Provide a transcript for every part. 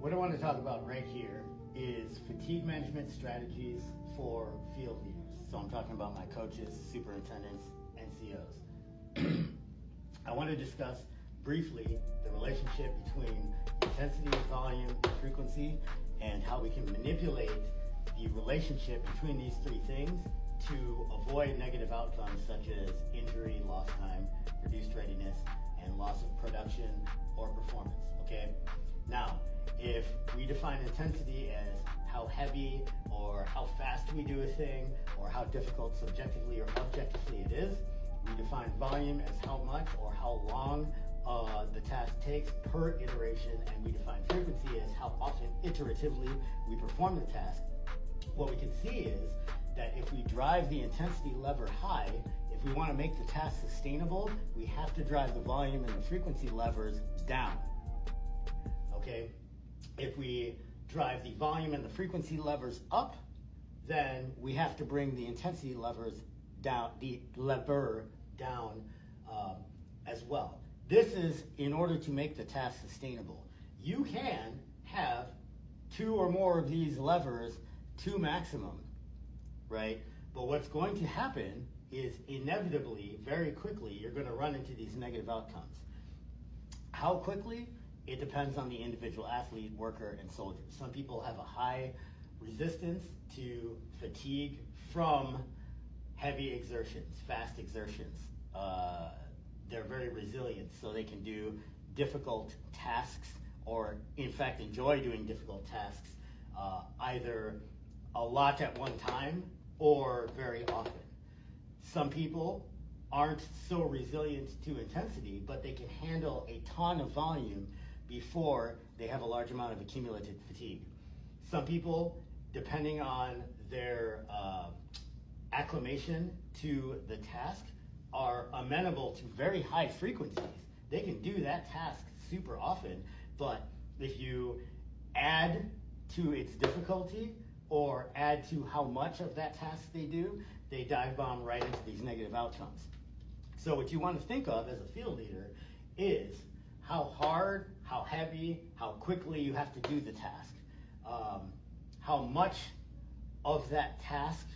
What I want to talk about right here is fatigue management strategies for field leaders. So I'm talking about my coaches, superintendents, NCOs. I want to discuss briefly the relationship between intensity, volume, and frequency, and how we can manipulate the relationship between these three things to avoid negative outcomes such as injury, lost time, reduced readiness, and loss of production or performance, okay? Now, if we define intensity as how heavy or how fast we do a thing or how difficult subjectively or objectively it is, we define volume as how much or how long the task takes per iteration, and we define frequency as how often iteratively we perform the task. What we can see is that if we drive the intensity lever high, if we want to make the task sustainable, we have to drive the volume and the frequency levers down. Okay? If we drive the volume and the frequency levers up, then we have to bring the intensity levers down, the lever down as well. This is in order to make the task sustainable. You can have two or more of these levers to maximum, right? But what's going to happen is inevitably, very quickly, you're going to run into these negative outcomes. How quickly? It depends on the individual athlete, worker, and soldier. Some people have a high resistance to fatigue from heavy exertions, fast exertions. They're very resilient, so they can do difficult tasks, or in fact enjoy doing difficult tasks, either a lot at one time or very often. Some people aren't so resilient to intensity, but they can handle a ton of volume before they have a large amount of accumulated fatigue. Some people, depending on their acclimation to the task, are amenable to very high frequencies. They can do that task super often, but if you add to its difficulty or add to how much of that task they do, they dive bomb right into these negative outcomes. So what you want to think of as a field leader is how hard, how heavy, how quickly you have to do the task. How much of that task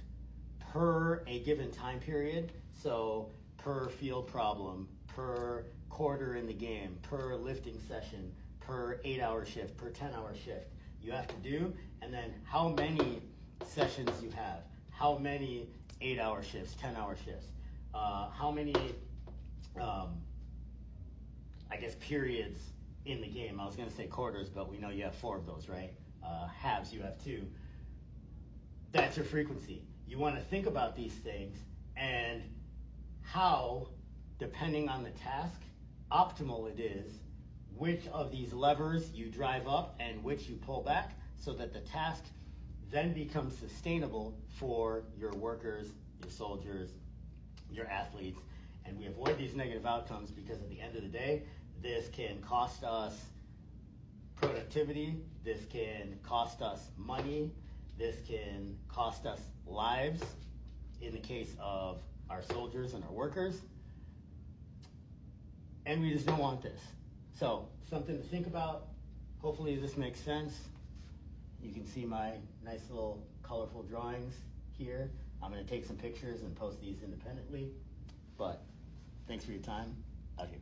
per a given time period, so per field problem, per quarter in the game, per lifting session, per 8-hour shift, per 10-hour shift you have to do, and then how many sessions you have, how many 8-hour shifts, 10-hour shifts, how many, I guess, periods in the game. I was going to say quarters, but we know you have 4 of those, right? Halves, you have 2. That's your frequency. You want to think about these things and how, depending on the task, optimal it is, which of these levers you drive up and which you pull back, so that the task then becomes sustainable for your workers, your soldiers, your athletes, and we avoid these negative outcomes, because at the end of the day, this can cost us productivity, this can cost us money, this can cost us lives in the case of our soldiers and our workers, and we just don't want this. So, something to think about. Hopefully this makes sense. You can see my nice little colorful drawings here. I'm going to take some pictures and post these independently, but thanks for your time. Out here.